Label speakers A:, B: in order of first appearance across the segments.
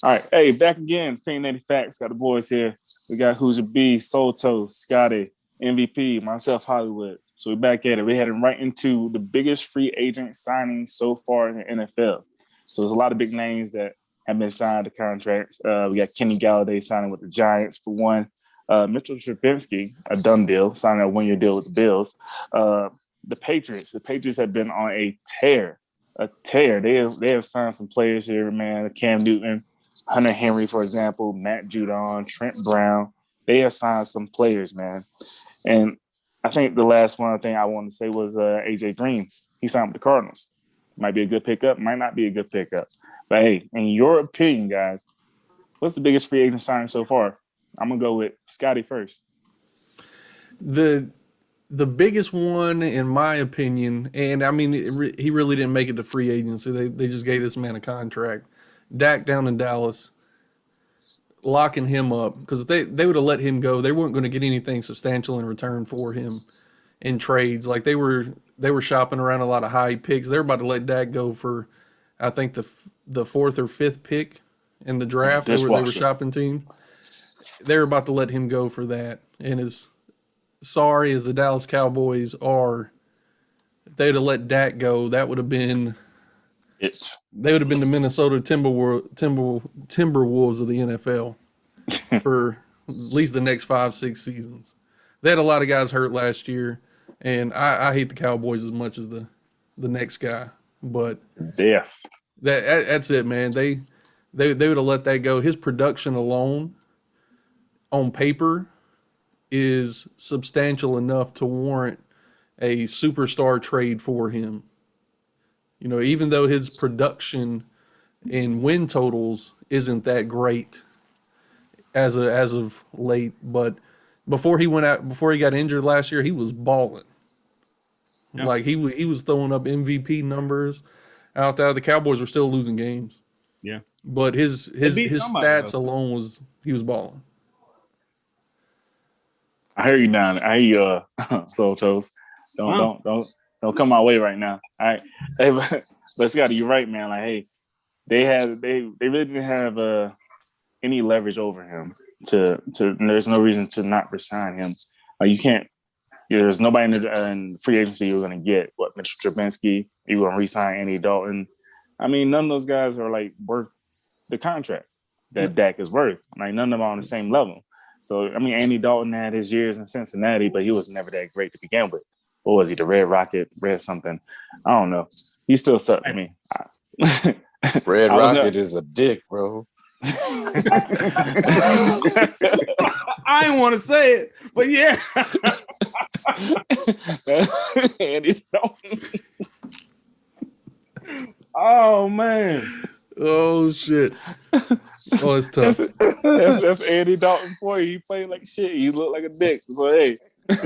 A: All right. Hey, back again. Opinionated Faxx. Got the boys here. We got Who's Your B, Soul Toast, Scotty, MVP, myself, Hollywood. So we're back at it. We're heading right into the biggest free agent signing so far in the NFL. So there's a lot of big names that have been signed to contracts. We got Kenny Galladay signing with the Giants for one. Mitchell Trubisky, a done deal, signing a one-year deal with the Bills. The Patriots. The Patriots have been on a tear. A tear. They have signed some players here, man. Cam Newton, Hunter Henry, for example, Matt Judon, Trent Brown. They have signed some players, man. And I think the last one thing I wanted to say was AJ Green. He signed with the Cardinals. Might be a good pickup, might not be a good pickup. But hey, in your opinion, guys, what's the biggest free agent signing so far? I'm gonna go with Scotty first.
B: The biggest one, in my opinion, and I mean, he really didn't make it to free agency. They just gave this man a contract. Dak down in Dallas, locking him up because they would have let him go. They weren't going to get anything substantial in return for him in trades. Like they were shopping around a lot of high picks. They were about to let Dak go for, I think the fourth or fifth pick in the draft. They were shopping team. They were about to let him go for that. And as sorry as the Dallas Cowboys are, if they'd have let Dak go, that would have been
A: it.
B: They would have been the Minnesota Timberwolves of the NFL for at least the next 5-6 seasons. They had a lot of guys hurt last year, and I hate the Cowboys as much as the next guy. But that's it, man. They would have let that go. His production alone, on paper, is substantial enough to warrant a superstar trade for him. You know, even though his production and win totals isn't that great as of late, but before he got injured last year, he was balling. Yeah. Like he was throwing up MVP numbers out there. The Cowboys were still losing games.
C: Yeah,
B: but his stats alone he was balling.
A: I hear you down. I hear you, Soul Toast. Don't come my way right now. All right, hey, but Scotty, you're right, man. Like, hey, they really didn't have any leverage over him. There's no reason to not resign him. You can't. There's nobody in free agency you're going to get. What, Mitchell Trubisky? You're going to resign Andy Dalton? I mean, none of those guys are like worth the contract that Dak is worth. Like, none of them are on the same level. So, I mean, Andy Dalton had his years in Cincinnati, but he was never that great to begin with. What was he, the Red Rocket, Red something? I don't know. He still sucked to me.
D: Red Rocket is a dick, bro.
C: I didn't want to say it, but yeah.
A: Andy Dalton.
C: Oh, man.
B: Oh, shit. Oh, it's tough.
A: That's Andy Dalton for you. He played like shit. You look like a dick. So, hey. That's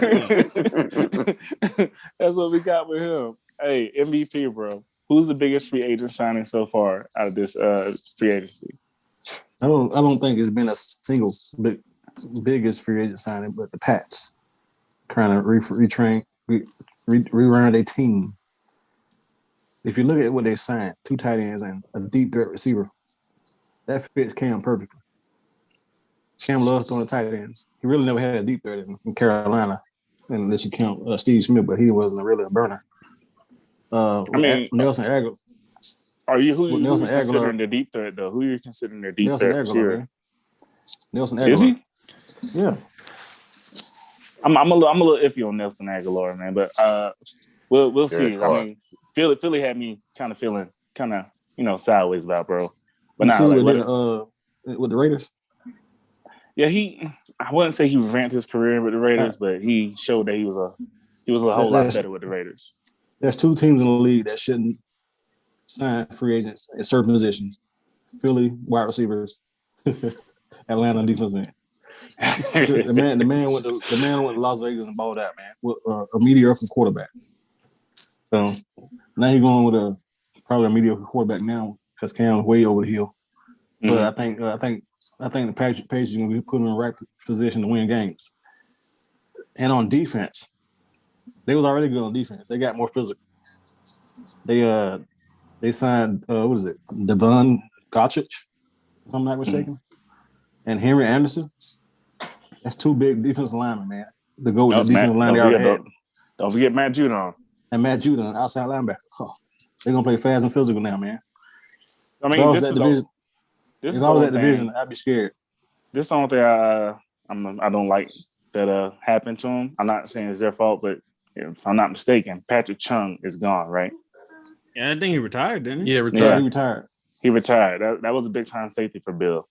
A: what we got with him. Hey, MVP, bro. Who's the biggest free agent signing so far out of this free agency?
E: I don't think it's been a single biggest free agent signing, but the Pats trying to rerun their team. If you look at what they signed, 2 tight ends and a deep threat receiver, that fits Cam perfectly. Cam loves throwing the tight ends. He really never had a deep threat in Carolina, unless you count Steve Smith, but he wasn't really a burner. Nelson Aguilar.
A: Who are you considering the deep threat, though? Who are you considering their deep threat receiver?
E: Nelson Aguilar.
A: Is he?
E: Yeah.
A: I'm a little iffy on Nelson Aguilar, man, but we'll see. I mean, Philly had me kind of feeling sideways about, bro. But
E: with the Raiders.
A: Yeah, I wouldn't say he ramped his career with the Raiders, but he showed that he was a whole lot better with the Raiders.
E: There's 2 teams in the league that shouldn't sign free agents at certain positions: Philly wide receivers, Atlanta defense man. the man went to Las Vegas and balled out, man, with a mediocre quarterback. So now he's going with probably a mediocre quarterback now because Cam's way over the hill. Mm-hmm. But I think the Patriots are going to be put in the right position to win games. And on defense, they was already good on defense. They got more physical. They signed Devon Gottschalk if I'm not mistaken. And Henry Anderson. That's two big defensive linemen, man. The goal, the defensive line they already had.
A: Don't forget Matt Judon.
E: And Matt Judon, outside linebacker. Oh, they're gonna play fast and physical now, man.
A: I mean, if
E: I was that division, I'd be scared.
A: This is the only thing I don't like that happened to him. I'm not saying it's their fault, but if I'm not mistaken, Patrick Chung is gone, right?
C: Yeah, I think he retired, didn't he?
B: Yeah, retired.
E: Yeah, he retired.
A: He retired. That was a big time safety for Bill.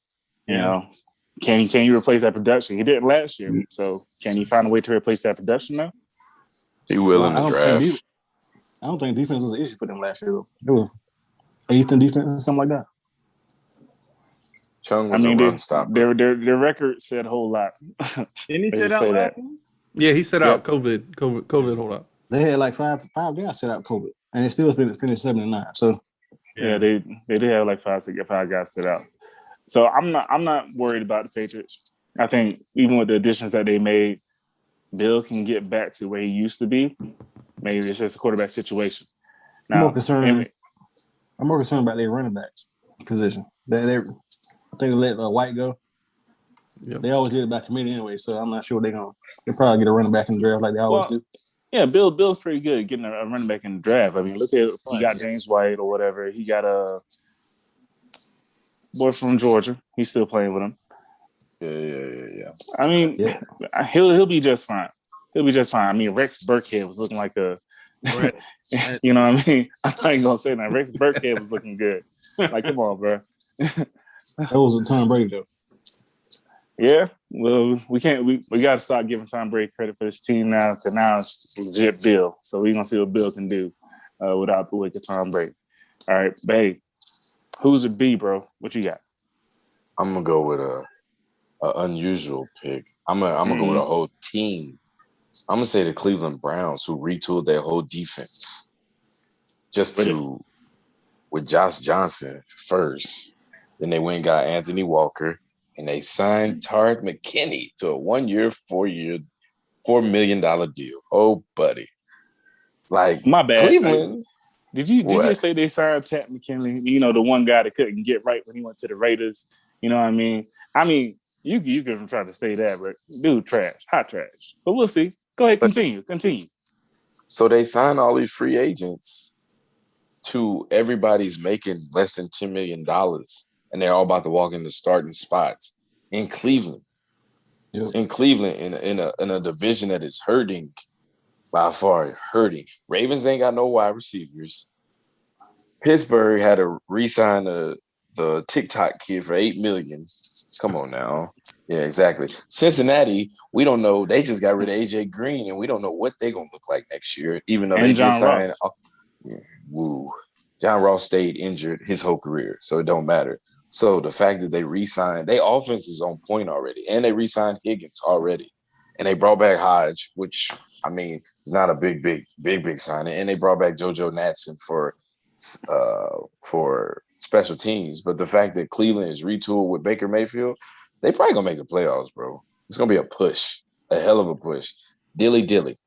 A: You know, can you replace that production? He didn't last year, so can you find a way to replace that production now?
D: He will in the draft.
E: I don't think defense was an issue for them last year. They were 8th in defense, something like that.
D: Chung was a run stopper.
A: Their record said a whole lot.
C: Didn't he sit out that?
B: Yeah, he set out COVID holdout.
E: They had like five guys set out COVID, and they still finished 7-9. So
A: yeah, they did have like five guys set out. So I'm not worried about the Patriots. I think even with the additions that they made, Bill can get back to where he used to be. Maybe it's just a quarterback situation. Now,
E: I'm more concerned about their running backs position. I think they let White go. Yep. They always did it by committee anyway, so I'm not sure they'll probably get a running back in the draft like they always do.
A: Yeah, Bill's pretty good at getting a running back in the draft. I mean, look at he got James White or whatever. He got a boy from Georgia. He's still playing with him.
D: Yeah.
A: I mean, he'll be just fine. He'll be just fine. I mean, Rex Burkhead was looking like you know what I mean? I'm not even gonna say that. Rex Burkhead was looking good. Like, come on, bro.
E: That was a Tom Brady though.
A: Yeah, well, we can't. We got to start giving Tom Brady credit for this team now, because now it's legit Bill. So we're gonna see what Bill can do without the wicked Tom Brady. All right, babe. Who's a B, bro? What you got?
D: I'm gonna go with a unusual pick. I'm gonna go with a whole team. I'm gonna say the Cleveland Browns, who retooled their whole defense with Josh Johnson first. Then they went and got Anthony Walker. And they signed Tarek McKinney to a 1-year, $4 million deal. Oh, buddy. Like,
A: my bad.
D: Cleveland.
A: Did you say they signed Tarek McKinney? You know, the one guy that couldn't get right when he went to the Raiders. You know what I mean? I mean, you can try to say that, but dude, trash. Hot trash. But we'll see. Go ahead, continue.
D: So they signed all these free agents to everybody's making less than $10 million. And they're all about to walk into starting spots in Cleveland. Yep. In Cleveland, in a division that is hurting, by far hurting. Ravens ain't got no wide receivers. Pittsburgh had to re-sign the TikTok kid for $8 million. Come on now. Yeah, exactly. Cincinnati, we don't know. They just got rid of AJ Green, and we don't know what they're gonna look like next year, even though they just signed. Woo. John Ross stayed injured his whole career, so it don't matter. So the fact that they re-signed, their offense is on point already, and they re-signed Higgins already, and they brought back Hodge, which I mean is not a big signing, and they brought back JoJo Natson for special teams. But the fact that Cleveland is retooled with Baker Mayfield, they probably gonna make the playoffs, bro. It's gonna be a push, a hell of a push. Dilly.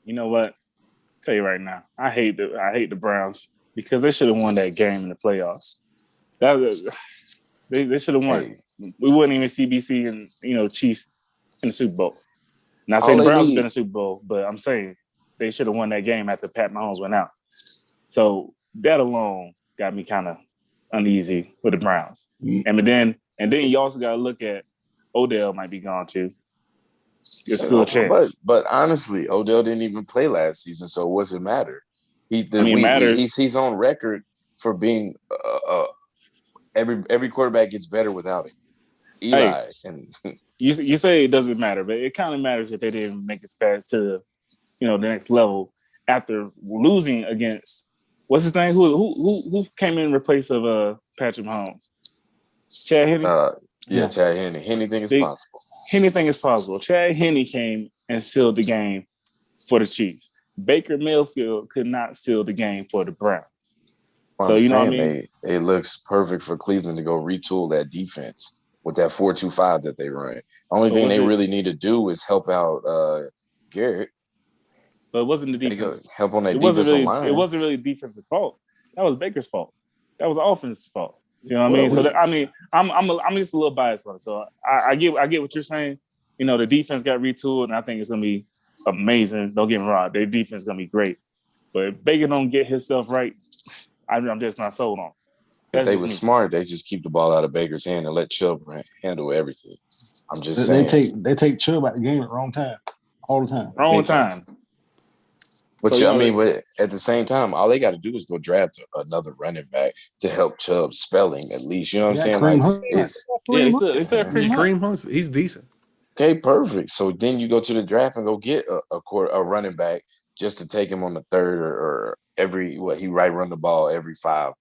A: You know what? I'll tell you right now, I hate the Browns because they should have won that game in the playoffs. They should have won. Hey. We wouldn't even see BC and Chiefs in the Super Bowl. Not saying the Browns have been in the Super Bowl, but I'm saying they should have won that game after Pat Mahomes went out. So that alone got me kind of uneasy with the Browns. Mm-hmm. And then you also got to look at Odell might be gone too. It's still a chance.
D: But honestly, Odell didn't even play last season, so what's it matter? He's on record for being every quarterback gets better without him. Eli
A: you say it doesn't matter, but it kind of matters if they didn't make it back to the next level after losing against what's his name? Who came in place of Patrick Mahomes? Chad Henne?
D: Chad Henne. Anything is possible.
A: Anything is possible. Chad Henne came and sealed the game for the Chiefs. Baker Mayfield could not seal the game for the Browns.
D: So you know what I mean? It looks perfect for Cleveland to go retool that defense with that 4-2-5 that they run. The only thing they really need to do is help out Garrett.
A: But it wasn't the defense.
D: Help on that defensive line.
A: It wasn't really defensive fault. That was Baker's fault. That was offense's fault. You know what I mean? So I'm just a little biased on it. So I get what you're saying. You know, the defense got retooled, and I think it's gonna be amazing. Don't get me wrong, their defense is gonna be great. But if Baker don't get his stuff right, I'm just not sold on.
D: If they were smart, they just keep the ball out of Baker's hand and let Chubb handle everything. I'm just saying.
E: They take Chubb out the game at the wrong time, all the time.
A: Wrong time.
D: But but at the same time, all they got to do is go draft another running back to help Chubb's spelling at least. You know what I'm saying?
B: Kareem Hunt, he's decent.
D: Okay, perfect. So then you go to the draft and go get a running back just to take him on the third or every he run the ball every five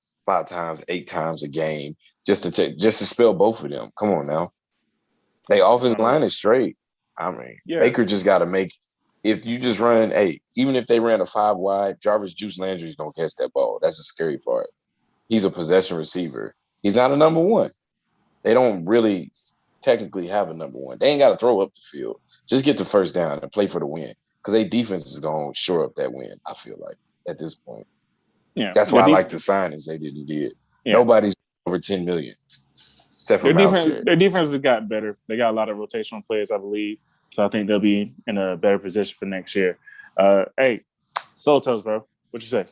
D: times, 8 times a game just to spell both of them. Come on now. They offensive line is straight. I mean, Baker just got to make. If you just run 8, even if they ran a 5 wide, Jarvis Juice Landry is going to catch that ball. That's the scary part. He's a possession receiver. He's not a number 1. They don't really technically have a number 1. They ain't got to throw up the field. Just get the first down and play for the win because their defense is going to shore up that win, I feel like, at this point.
A: Yeah,
D: that's why I like the signings they didn't do. Yeah. Nobody's over $10 million except for
A: their defense has gotten better. They got a lot of rotational players, I believe. So I think they'll be in a better position for next year. Hey, Soul Toast, bro. What you say?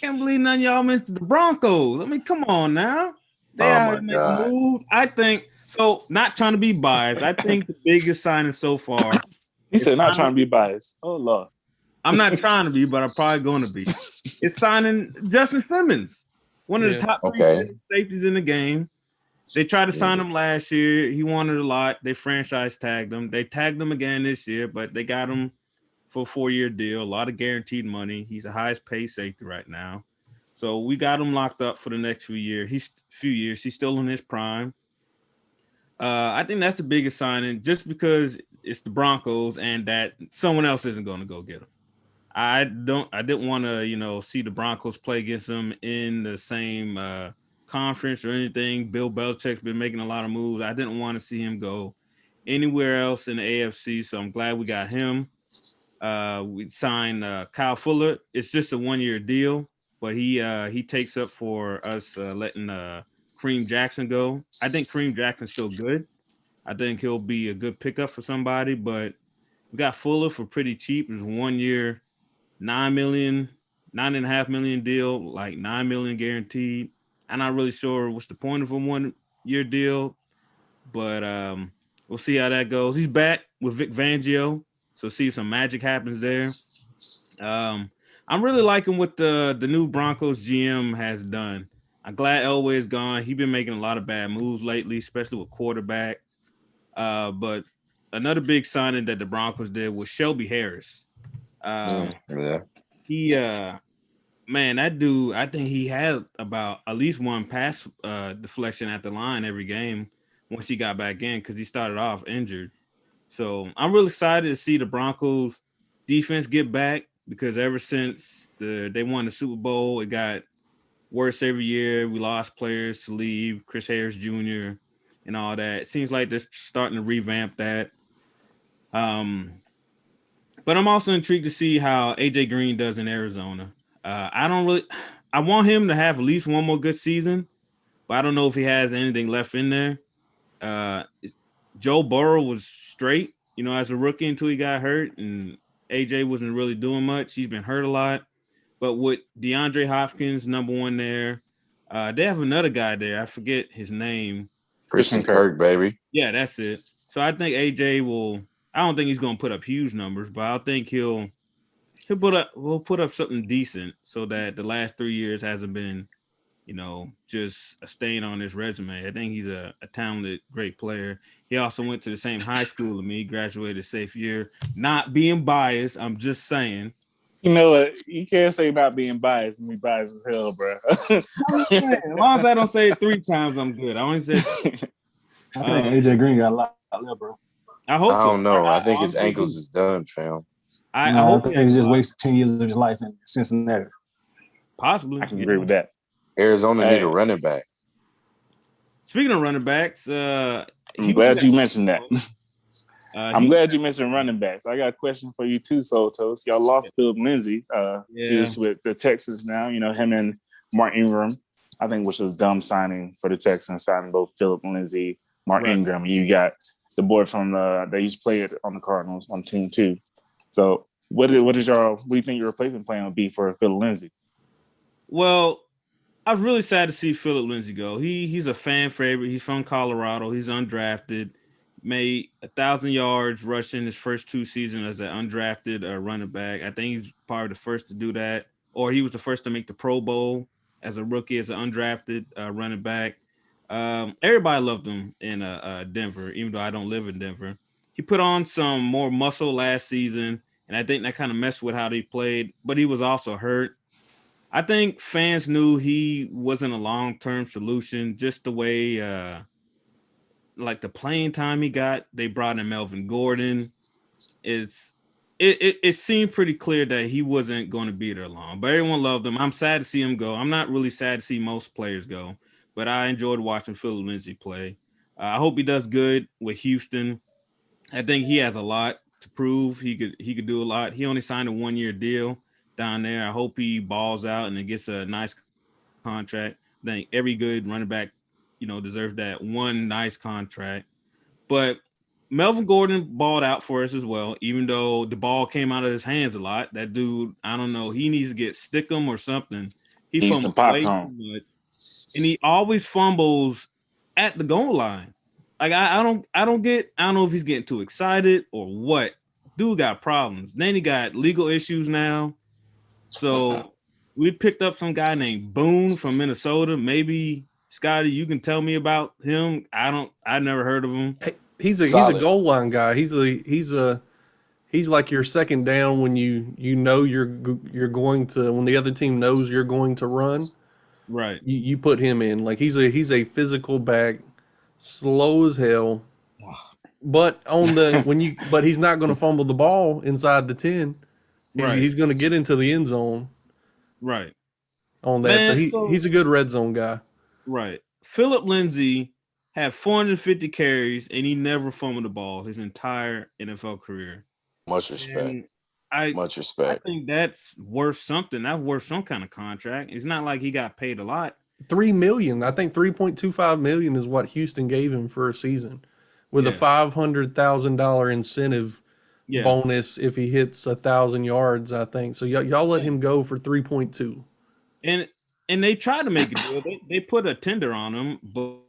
C: Can't believe none of y'all mentioned the Broncos. I mean, come on now. They are making moves. I think so. Not trying to be biased. I think the biggest signing so far.
A: He said not trying to be biased. Oh Lord.
C: I'm not trying to be, but I'm probably going to be. It's signing Justin Simmons, one of the top 3 safeties in the game. They tried to sign him last year. He wanted a lot. They franchise tagged him. They tagged him again this year, but they got him for a 4-year deal, a lot of guaranteed money. He's the highest paid safety right now. So we got him locked up for the next few years. He's still in his prime. I think that's the biggest signing just because it's the Broncos and that someone else isn't going to go get him. I didn't want to, see the Broncos play against them in the same conference or anything. Bill Belichick's been making a lot of moves. I didn't want to see him go anywhere else in the AFC, so I'm glad we got him. We signed Kyle Fuller. It's just a 1-year deal, but he takes up for us letting Kareem Jackson go. I think Kareem Jackson's still good. I think he'll be a good pickup for somebody, but we got Fuller for pretty cheap. It was 1 year, $9.5 million deal, like $9 million guaranteed. I'm not really sure what's the point of a 1-year deal, but we'll see how that goes. He's back with Vic Fangio, so see if some magic happens there. I'm really liking what the new Broncos GM has done. I'm glad Elway is gone. He's been making a lot of bad moves lately, especially with quarterback. But another big signing that the Broncos did was Shelby Harris. Man, that dude, I think he had about at least one pass deflection at the line every game once he got back in because he started off injured. So I'm really excited to see the Broncos defense get back because ever since they won the Super Bowl, it got worse every year. We lost players to leave, Chris Harris Jr. and all that. It seems like they're starting to revamp that. But I'm also intrigued to see how AJ Green does in Arizona. I want him to have at least one more good season, but I don't know if he has anything left in there. Joe Burrow was straight, as a rookie until he got hurt, and AJ wasn't really doing much. He's been hurt a lot. But with DeAndre Hopkins, number 1 there, they have another guy there. I forget his name.
D: Christian Kirk, baby.
C: Yeah, that's it. So I think AJ will. I don't think he's going to put up huge numbers, but I think he'll put up something decent so that the last 3 years hasn't been, just a stain on his resume. I think he's a talented, great player. He also went to the same high school as me, graduated safe year. Not being biased, I'm just saying.
A: You know what? You can't say not being biased and be biased as hell, bro.
C: As long as I don't say it 3 times, I'm good. I only said.
E: I think AJ Green got a lot left, bro.
C: I hope.
D: I don't know. I think his ankles is done, fam.
E: I think he just wasted 10 years of his life in Cincinnati.
C: Possibly.
A: I can agree with that.
D: Arizona need a running back.
C: Speaking of running backs,
A: I'm glad you mentioned that. I'm glad you mentioned running backs. I got a question for you too, Soul Toast. Y'all lost Phillip Lindsey. He's with the Texans now. Him and Mark Ingram. I think, which was dumb signing for the Texans, signing both Phillip Lindsey, Mark
C: Right.
A: Ingram. You got the boy from that used to play on the Cardinals on team 2. So what do you think your replacement plan would be for Phillip Lindsey?
C: Well, I was really sad to see Phillip Lindsey go. He's a fan favorite. He's from Colorado. He's undrafted. Made 1,000 yards rushing his first 2 seasons as an undrafted running back. I think he's probably the first to do that, or he was the first to make the Pro Bowl as a rookie, as an undrafted running back. Everybody loved him in Denver, even though I don't live in Denver. He put on some more muscle last season, and I think that kind of messed with how he played, but he was also hurt. I think fans knew he wasn't a long-term solution, just the way like the playing time he got. They brought in Melvin Gordon. It seemed pretty clear that he wasn't going to be there long, but everyone loved him. I'm sad to see him go. I'm not really sad to see most players go, but I enjoyed watching Phillip Lindsey play. I hope he does good with Houston. I think he has a lot to prove. He could do a lot. He only signed a 1-year deal down there. I hope he balls out and then gets a nice contract. I think every good running back, deserves that one nice contract. But Melvin Gordon balled out for us as well, even though the ball came out of his hands a lot. That dude, I don't know. He needs to get stickum or something. He fumbles way too much. And he always fumbles at the goal line. Like I don't know if he's getting too excited or what. Dude got problems. Then he got legal issues now. So we picked up some guy named Boone from Minnesota. Maybe Scotty, you can tell me about him. I never heard of him.
B: He's a goal line guy. He's like your second down when you know you're going to, when the other team knows you're going to run.
C: Right.
B: You put him in. Like he's a physical back, slow as hell. But but he's not going to fumble the ball inside the 10. He's going to get into the end zone.
C: Right.
B: On that. So he's a good red zone guy.
C: Right. Phillip Lindsey had 450 carries and he never fumbled the ball his entire NFL career.
D: Much respect. Much respect.
C: I think that's worth something. That's worth some kind of contract. It's not like he got paid a lot.
B: $3 million. I think $3.25 million is what Houston gave him for a season, with a $500,000 incentive bonus if he hits 1,000 yards. I think so. Y'all let him go for 3.2.
C: And they tried to make a deal. They put a tender on him, but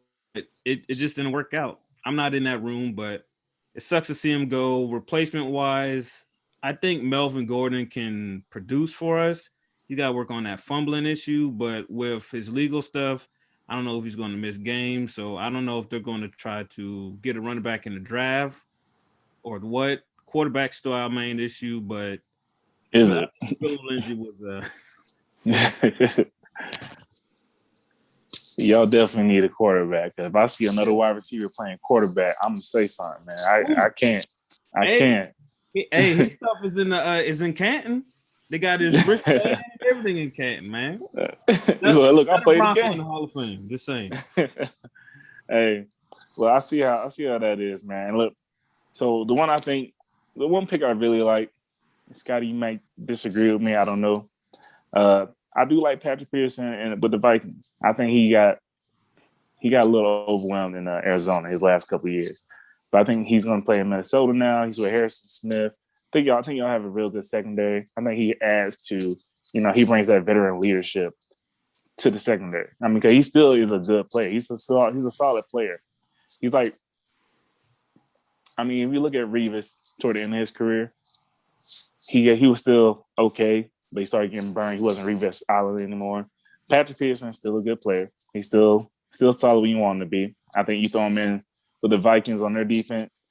C: it just didn't work out. I'm not in that room, but it sucks to see him go. Replacement wise, I think Melvin Gordon can produce for us. He got to work on that fumbling issue, but with his legal stuff, I don't know if he's going to miss games. So I don't know if they're going to try to get a running back in the draft or what. Quarterback's still our main issue, but Phillip Lindsey was
A: Y'all definitely need a quarterback. If I see another wide receiver playing quarterback, I'm gonna say something, man. I can't. Hey,
C: his stuff is in Canton. They got his wrist and everything in Canton, man.
A: Look, I played the game
C: in the Hall of Fame. Just saying.
A: Hey, well, I see how that is, man. Look, so the one pick I really like, Scotty, you might disagree with me. I don't know. I do like Patrick Peterson with the Vikings. I think he got a little overwhelmed in Arizona his last couple of years, but I think he's going to play in Minnesota now. He's with Harrison Smith. I think y'all have a real good secondary. I think he adds to, he brings that veteran leadership to the secondary. I mean, because he still is a good player. He's a solid player. He's like, I mean, if you look at Revis toward the end of his career, he was still okay. But he started getting burned. He wasn't Revis Island anymore. Patrick Peterson is still a good player. He's still solid when you want him to be. I think you throw him in with the Vikings on their defense,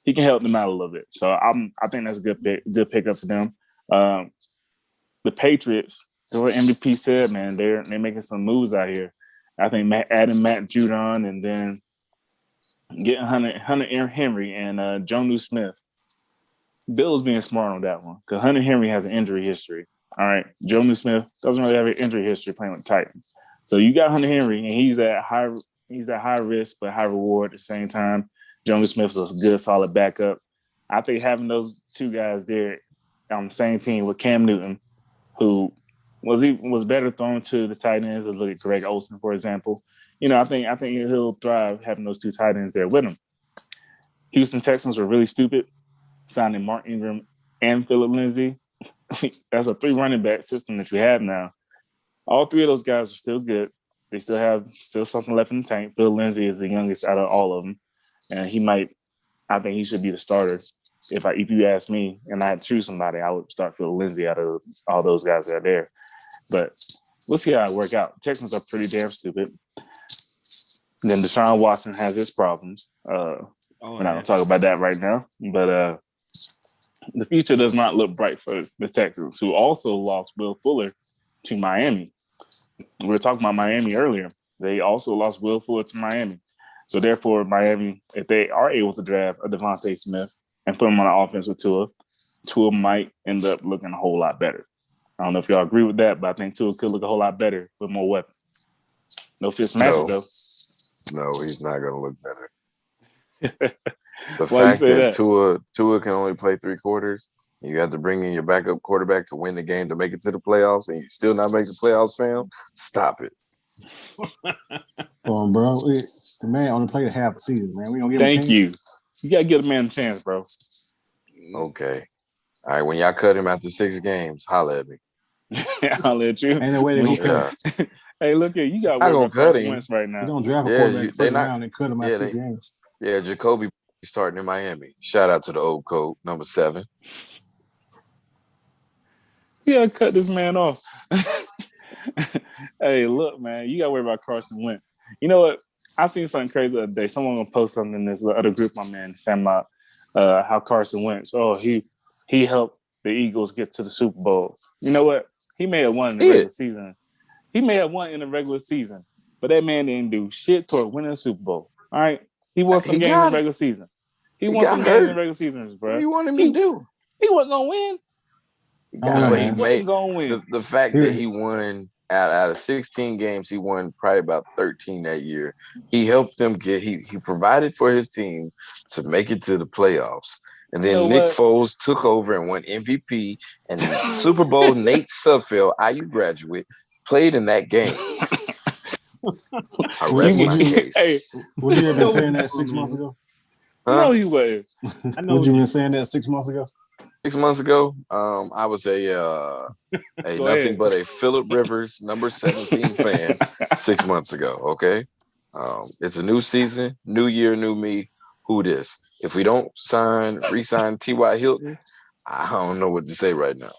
A: he can help them out a little bit. So I think that's a good pickup for them. The Patriots, what MVP said, man, they're making some moves out here. I think adding Matt Judon and then getting Hunter Henry and Jonnu Smith. Bill's being smart on that one because Hunter Henry has an injury history. All right, Jonnu Smith doesn't really have an injury history playing with the Titans. So you got Hunter Henry, and he's at high risk but high reward at the same time. Jonnu Smith's a good, solid backup. I think having those two guys there on the same team with Cam Newton, who was better thrown to the tight ends. Look at Greg Olsen, for example. I think he'll thrive having those two tight ends there with him. Houston Texans were really stupid signing Mark Ingram and Phillip Lindsey. That's a 3 running back system that you have now. All 3 of those guys are still good. They still have something left in the tank. Phil Lindsey is the youngest out of all of them, and I think he should be the starter. If you ask me and I had to choose somebody, I would start Phil Lindsey out of all those guys that are there. But we'll see how it work out. Texans are pretty damn stupid. And then Deshaun Watson has his problems. We're not going to talk about that right now. But the future does not look bright for the Texans, who also lost Will Fuller to Miami. We were talking about Miami earlier. They also lost Will Fuller to Miami. So therefore, Miami, if they are able to draft a Devontae Smith and put him on the offense with Tua might end up looking a whole lot better. I don't know if y'all agree with that, but I think Tua could look a whole lot better with more weapons. No Fitzmagic, though.
D: No, he's not going to look better. The fact that Tua can only play 3 quarters, and you have to bring in your backup quarterback to win the game to make it to the playoffs, and you still not make the playoffs, fam, stop it.
E: Bro, the man only played half a season, man. We don't give him a chance.
A: Thank you. You got to give a man a chance, bro.
D: Okay. All right, when y'all cut him after 6 games, holler at me.
A: I'll let you.
E: Ain't no way they're going to cut him.
A: Hey, look here. You got Carson Wentz right now.
E: You don't draft a quarterback first round and cut him after 6 games.
D: Yeah, Jacoby starting in Miami. Shout out to the old coach, number 7.
A: Yeah, cut this man off. Hey, look, man, you got to worry about Carson Wentz. You know what? I seen something crazy the other day. Someone gonna post something in this other group, my man, saying about how Carson Wentz. Oh, he helped the Eagles get to the Super Bowl. You know what? He may have won in the regular season. He may have won in the regular season, but that man didn't do shit toward winning the Super Bowl. All right, he won some games in the regular season. He won some games in the regular seasons, bro.
D: What do you want him to do?
A: He wasn't gonna win.
D: He wasn't gonna win. The fact that he won out of 16 games, he won probably about 13 that year. He helped them he provided for his team to make it to the playoffs. And then Nick Foles took over and won MVP. And Super Bowl Nate Sudfeld, IU graduate, played in that game. I rest my case.
E: Hey, would you have been saying that 6 months ago?
A: No, he was.
E: Would you have been saying that 6 months ago?
D: 6 months ago, I was a nothing but a Phillip Rivers number 17 fan 6 months ago. Okay, it's a new season, new year, new me. Who this? If we don't re-sign T.Y. Hilton, I don't know what to say right now.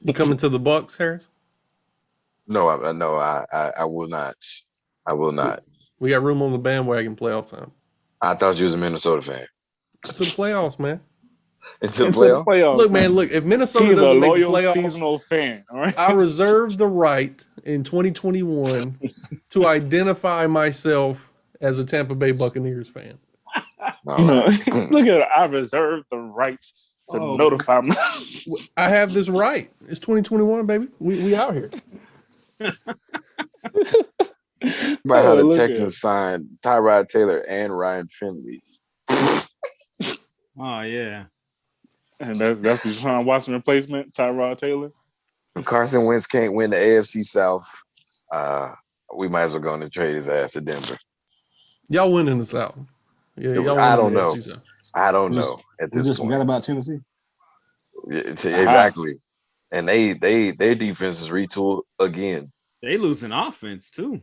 B: You coming to the Bucs, Harris?
D: No, I will not. I will not.
B: We got room on the bandwagon playoff time.
D: I thought you was a Minnesota fan.
B: To the playoffs, man.
D: Into the playoffs.
B: Look, man, if Minnesota doesn't make the playoffs,
A: seasonal fan. All right?
B: I reserve the right in 2021 to identify myself as a Tampa Bay Buccaneers fan.
A: Look at it. I reserve the right to notify me.
B: I have this right. It's 2021, baby. We out here.
D: About how the Texans signed Tyrod Taylor and Ryan Finley.
C: Oh yeah.
A: And that's the Deshaun Watson replacement, Tyrod Taylor.
D: If Carson Wentz can't win the AFC South, we might as well go on and trade his ass to Denver.
B: Y'all win in the South. Yeah,
D: I don't know. I don't know at this point.
E: Just forgot about Tennessee.
D: Yeah, exactly. And their defense is retooled again.
C: They losing offense too.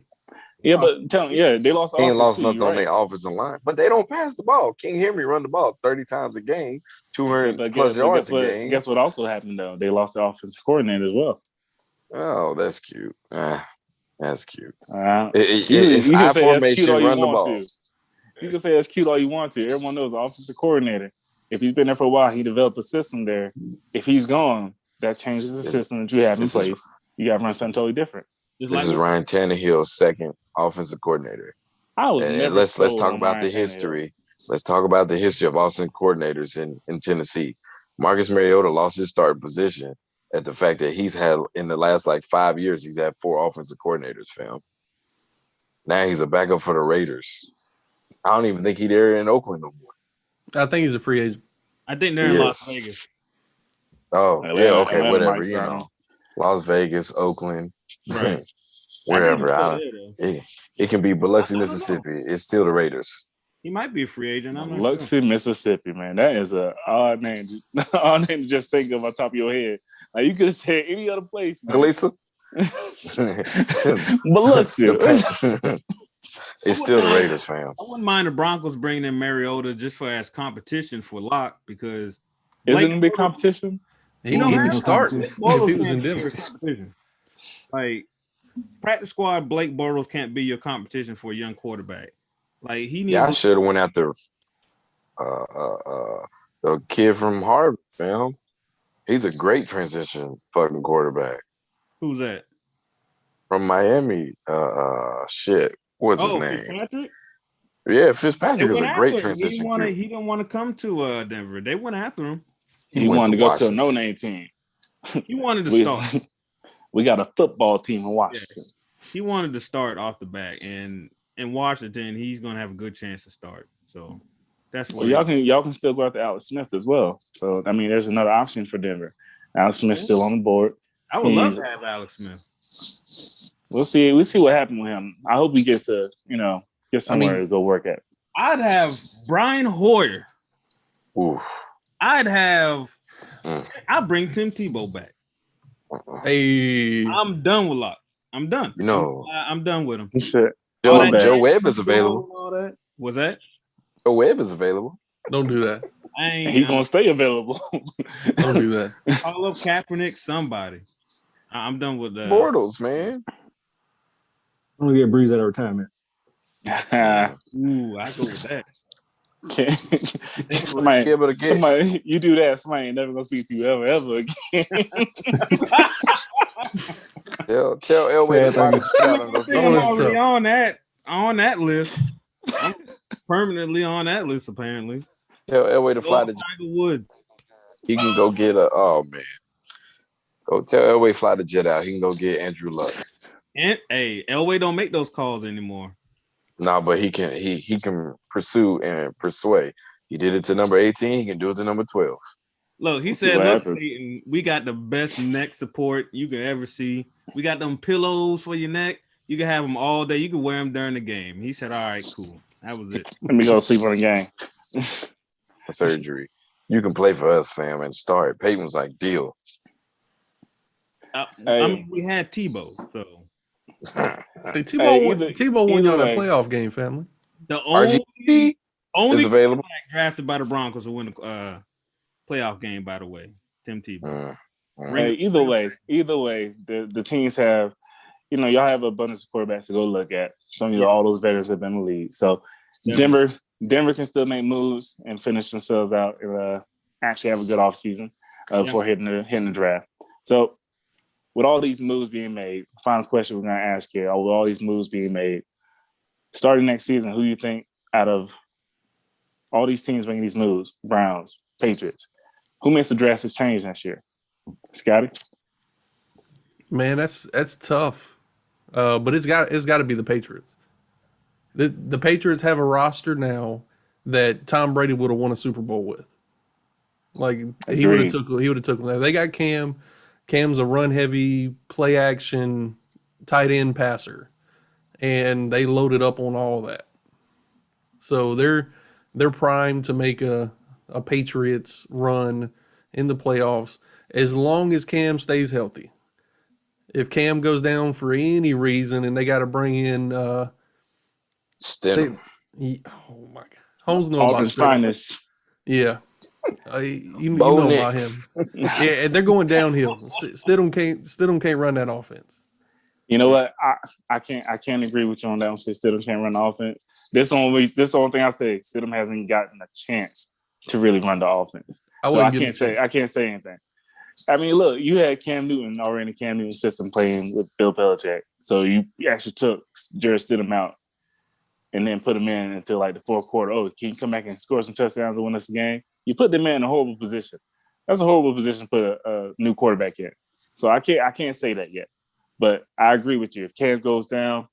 A: Yeah, but they lost.
D: They ain't lost nothing on their offensive line, but they don't pass the ball. King Henry run the ball 30 times a game, 200 plus yards a game.
A: Guess what also happened though? They lost the offensive coordinator as well.
D: Oh, that's cute. That's cute.
A: It's high formation. Run the ball. You can say that's cute all you want to. Everyone knows the offensive coordinator. If he's been there for a while, he developed a system there. If he's gone, that changes the system that you have in place. You got to run something totally different.
D: This is Ryan Tannehill's second offensive coordinator. Let's talk about the history. Let's talk about the history of offensive coordinators in Tennessee. Marcus Mariota lost his starting position at the fact that he's had in the last 5 years, he's had 4 offensive coordinators, fam. Now he's a backup for the Raiders. I don't even think he's there in Oakland no more.
B: I think he's a free agent.
C: I think they're in Las Vegas.
D: Oh, yeah, okay, whatever, you know. Las Vegas, Oakland,
C: Right.
D: wherever. It can be Biloxi,
C: I don't
D: Mississippi. It's still the Raiders.
C: He might be a free agent. I'm not
A: Biloxi, Mississippi, man. That is a odd name. Odd name to just think of on top of your head. Like you could have said any other place, man.
D: Galisa?
A: Biloxi.
D: It's still the Raiders, fam.
C: I wouldn't mind the Broncos bringing in Mariota just for as competition for Locke because
A: isn't it a big competition?
B: He can start if he was in Denver.
C: Like practice squad, Blake Bortles can't be your competition for a young quarterback. Like he needs.
D: Yeah, I should have went after the kid from Harvard, fam. He's a great transition fucking quarterback.
C: Who's that?
D: From Miami. Shit. What's his name?
C: Fitzpatrick?
D: Yeah, Fitzpatrick is a great transition.
C: He didn't want to come to Denver. They went after him.
A: He wanted to go to a no-name team.
C: He wanted to start.
A: We got a football team in Washington.
C: Yeah. He wanted to start off the back, and in Washington, he's going to have a good chance to start. So that's what
A: y'all can still go after Alex Smith as well. So I mean, there's another option for Denver. Alex Smith's still on the board.
C: I would love to have Alex Smith.
A: We'll see. We'll see what happens with him. I hope he gets get somewhere to go work at.
C: I'd have Brian Hoyer.
D: Oof.
C: I'd bring Tim Tebow back.
B: Hey,
C: I'm done with Locke. I'm done. I'm done with him.
D: Joe Webb is available.
C: Was that?
D: Joe Webb is available.
B: Don't do that.
A: He's gonna stay available.
B: Don't do that.
C: Call up Kaepernick, somebody. I'm done with that.
D: Bortles, man.
E: I'm gonna get Breeze out of retirement.
C: Ooh, I go with that.
A: Somebody, you do that, somebody ain't never gonna speak to you ever again.
D: tell Elway to find
C: I'm already on that list. I'm permanently on that list, apparently.
D: Tell Elway to fly to
C: Tiger Woods.
D: He can go get Go tell Elway fly the jet out. He can go get Andrew Luck.
C: And Elway don't make those calls anymore.
D: No, but he can pursue and persuade. He did it to number 18. He can do it to number 12.
C: Look, he said, "Look, Peyton, we got the best neck support you can ever see. We got them pillows for your neck. You can have them all day. You can wear them during the game." He said, "All right, cool. That was it."
A: Let me go sleep on the game.
D: Surgery. You can play for us, fam, and start. Peyton was like, "Deal."
C: I mean, we had Tebow, so.
B: Tebow won y'all that playoff game, family.
C: The only
D: is available.
C: Drafted by the Broncos to win the playoff game, by the way. Tim Tebow.
A: Either way, the teams have, y'all have an abundance of quarterbacks to go look at. Some of all those veterans have been in the league. So Denver can still make moves and finish themselves out and actually have a good offseason before hitting the draft. So with all these moves being made, final question we're going to ask here, with all these moves being made, starting next season, who do you think out of all these teams making these moves, Browns, Patriots, who makes the drastic change next year? Scotty?
B: Man, that's tough. But it's got to be the Patriots. The Patriots have a roster now that Tom Brady would have won a Super Bowl with. Like he would have took them. They got Cam. Cam's a run-heavy, play-action, tight end passer, and they loaded up on all that. So they're primed to make a Patriots run in the playoffs as long as Cam stays healthy. If Cam goes down for any reason and they got to bring in
D: Stidham.
B: Oh my God, Holmes know about Stidham.
A: Finest.
B: Yeah. You know about him. Yeah, and they're going downhill. Stidham can't run that offense.
A: You know what? I can't agree with you on that one. Stidham can't run the offense. This the only thing I say. Stidham hasn't gotten a chance to really run the offense. I can't say anything. I mean, look, you had Cam Newton already in the Cam Newton system playing with Bill Belichick. So you actually took Jared Stidham out and then put him in until like the fourth quarter. Oh, can you come back and score some touchdowns and win us the game? You put the man in a horrible position. That's a horrible position to put a new quarterback in. So I can't say that yet. But I agree with you. If Cam goes down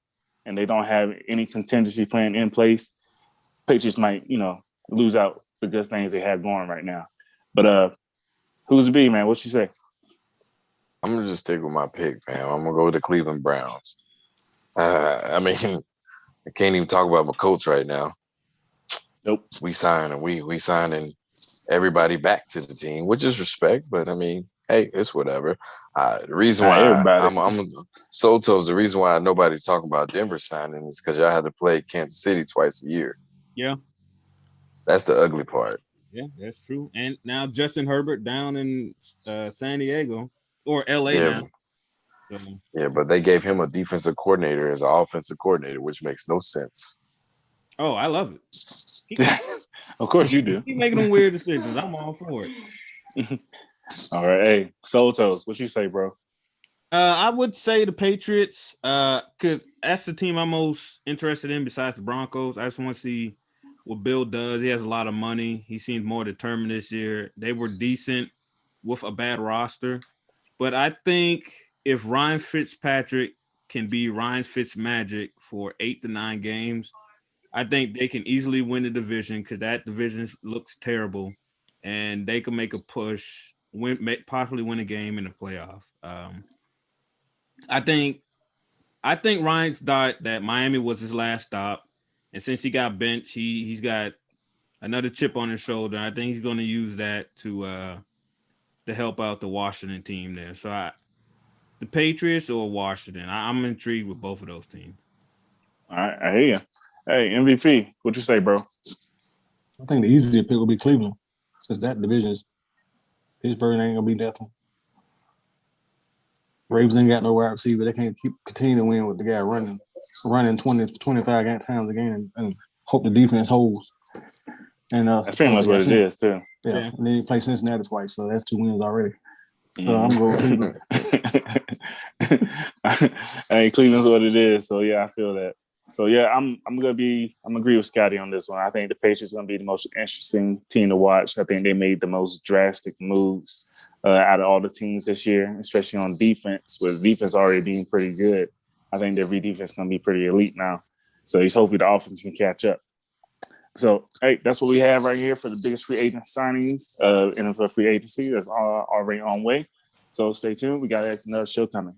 A: and they don't have any contingency plan in place, Patriots might, lose out the good things they have going right now. But who's the B, man? What you say?
D: I'm gonna just stick with my pick, man. I'm gonna go with the Cleveland Browns. I mean, I can't even talk about my coach right now.
A: Nope.
D: We signing everybody back to the team, which is respect, but I mean, hey, it's whatever. The reason why I'm Soto's the reason why nobody's talking about Denver signing is because y'all had to play Kansas City twice a year.
C: Yeah.
D: That's the ugly part.
C: Yeah, that's true. And now Justin Herbert down in San Diego or LA now. So.
D: Yeah, but they gave him a defensive coordinator as an offensive coordinator, which makes no sense.
C: Oh, I love it.
A: Of course you do.
C: Keep making them weird decisions. I'm all for it.
A: All right. Hey, Soul Toast, what you say, bro?
C: I would say the Patriots, because that's the team I'm most interested in besides the Broncos. I just want to see what Bill does. He has a lot of money. He seems more determined this year. They were decent with a bad roster. But I think if Ryan Fitzpatrick can be Ryan Fitzmagic for 8 to 9 games, I think they can easily win the division because that division looks terrible, and they can make a push, possibly win a game in the playoff. I think Ryan thought that Miami was his last stop, and since he got benched, he's got another chip on his shoulder. I think he's going to use that to help out the Washington team there. So the Patriots or Washington, I'm intrigued with both of those teams.
A: All right, I hear you. Hey, MVP, what you say, bro?
E: I think the easier pick will be Cleveland, since that division is Pittsburgh ain't gonna be nothing. Ravens ain't got no wide receiver. They can't continue to win with the guy running 20, 25 times a game and hope the defense holds. And
A: that's pretty much what it is, too.
E: Yeah. And then you play Cincinnati twice, so that's 2 wins already. So I'm going Cleveland.
A: Hey, Cleveland's what it is. So yeah, I feel that. So yeah, I'm agree with Scotty on this one. I think the Patriots are gonna be the most interesting team to watch. I think they made the most drastic moves out of all the teams this year, especially on defense, with defense already being pretty good. I think their defense is gonna be pretty elite now. So he's hopefully the offense can catch up. So hey, that's what we have right here for the biggest free agent signings, NFL free agency. That's already on way. So stay tuned. We got another show coming.